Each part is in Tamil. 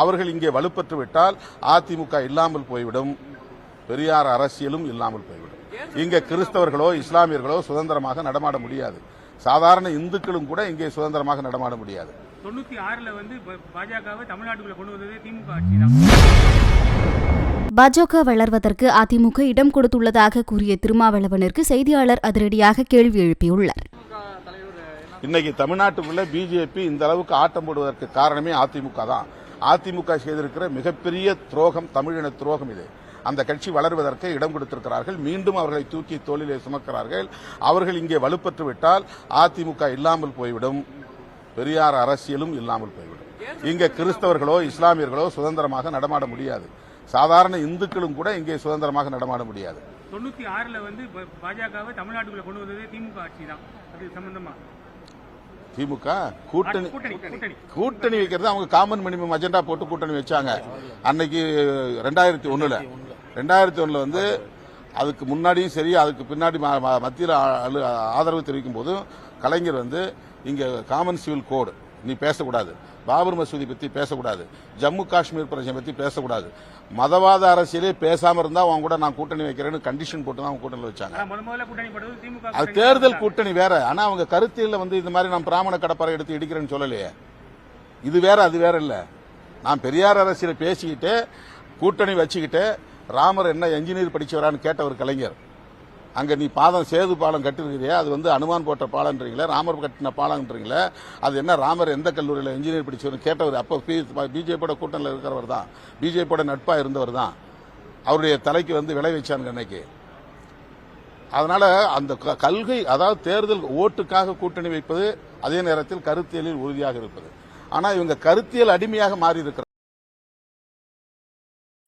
அவர்கள் இங்கே வலுப்பெற்று விட்டால் அதிமுக இல்லாமல் போய்விடும், பெரியார் அரசியலும் இல்லாமல் போய்விடும். இங்கே கிறிஸ்தவர்களோ இஸ்லாமியர்களோ சுதந்திரமாக நடமாட முடியாது. சாதாரண இந்துக்களும் கூட இங்கே சுதந்திரமாக நடமாட முடியாது. 96 பாஜகவை தமிழ்நாட்டுக்குள்ள கொண்டு வந்ததே திமுக ஆட்சி தான். பாஜக வளர்வதற்கு அதிமுக இடம் கொடுத்துள்ளதாக கூறிய திருமாவளவனிற்கு செய்தியாளர் அதிரடியாக கேள்வி எழுப்பியுள்ளார். இன்னைக்கு தமிழ்நாட்டுக்குள்ள பிஜேபி இந்த அளவுக்கு ஆட்டம் போடுவதற்கு காரணமே அதிமுக தான். அதிமுக செய்திருக்கிற மிகப்பெரிய துரோகம், தமிழின துரோகம் இது. அந்த கட்சி வளர்வதற்கு இடம் கொடுத்திருக்கிறார்கள். மீண்டும் அவர்களை தூக்கி தோளிலே சுமக்கிறார்கள். அவர்கள் இங்கே வலுப்பெற்று விட்டால் அதிமுக இல்லாமல் போய்விடும், பெரியார் அரசியலும் இல்லாமல் போய்விடும். இங்கே கிறிஸ்தவர்களோ இஸ்லாமியர்களோ சுதந்திரமாக நடமாட முடியாது. சாதாரண இந்துக்களும் கூட இங்கே சுதந்திரமாக நடமாட முடியாது. 96 பாஜகவை தமிழ்நாட்டுக்குள்ள கொண்டு வந்ததே திமுக ஆட்சி தான். அது சம்பந்தமா திமுக கூட்டணி வைக்கிறது அவங்க காமன் மினிமம் அஜெண்டா போட்டு கூட்டணி வச்சாங்க. அன்னைக்கு 2001 அதுக்கு முன்னாடியும் சரி, அதுக்கு பின்னாடி மத்தியில் ஆதரவு தெரிவிக்கும் போதும் கலைஞர் இங்க காமன் சிவில் கோடு, நீ பேசக்கூடாது, பாபர் மசூதி பத்தி பேசக்கூடாது, ஜம்மு காஷ்மீர் பிரச்சனை பத்தி பேசக்கூடாது, மதவாத அரசியலே பேசாம இருந்தா அவங்க கூட நான் கூட்டணி வைக்கிறேன்னு கண்டிஷன் போட்டு தான் கூட்டணி வச்சாங்க. அது தேர்தல் கூட்டணி வேற. ஆனா அவங்க கருத்தியல்ல இந்த மாதிரி நான் பிராமண கடப்பாறை எடுத்து இடிக்கிறேன்னு சொல்லலையே. இது வேற அது வேற இல்ல. நான் பெரியார் அரசியலை பேசிக்கிட்டு கூட்டணி வச்சுக்கிட்டு ராமர் என்ன என்ஜினியர் படிச்சவரான்னு கேட்ட ஒரு கலைஞர். அங்க நீ சேது பாலம் கட்டிருக்கிறியா, அது அனுமான் போட்ட பாலம்ன்றீங்களே, ராமர் கட்டின பாலம்ன்றீங்களே, அது என்ன ராமர் எந்த கல்லூரியில் என்ஜினியர் படிச்சவர் கேட்டவர். அப்போ பிஜேபியோட கூட்டணியில் இருக்கிறவர் தான், பிஜேபியோட நட்பா இருந்தவர் தான். அவருடைய தலைக்கு விளை வச்சாங்க அன்னைக்கு. அதனால அந்த கல்கை, அதாவது தேர்தல் ஓட்டுக்காக கூட்டணி வைப்பது, அதே நேரத்தில் கருத்தியலில் உறுதியாக இருப்பது. ஆனா இவங்க கருத்தியல் அடிமையாக மாறி இருக்கிறார்.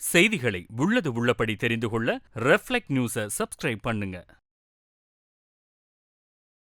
செய்திகளை உள்ளது உள்ளபடி தெரிந்து கொள்ள ரெஃப்ளெக்ட் நியூஸை சப்ஸ்கிரைப் பண்ணுங்க.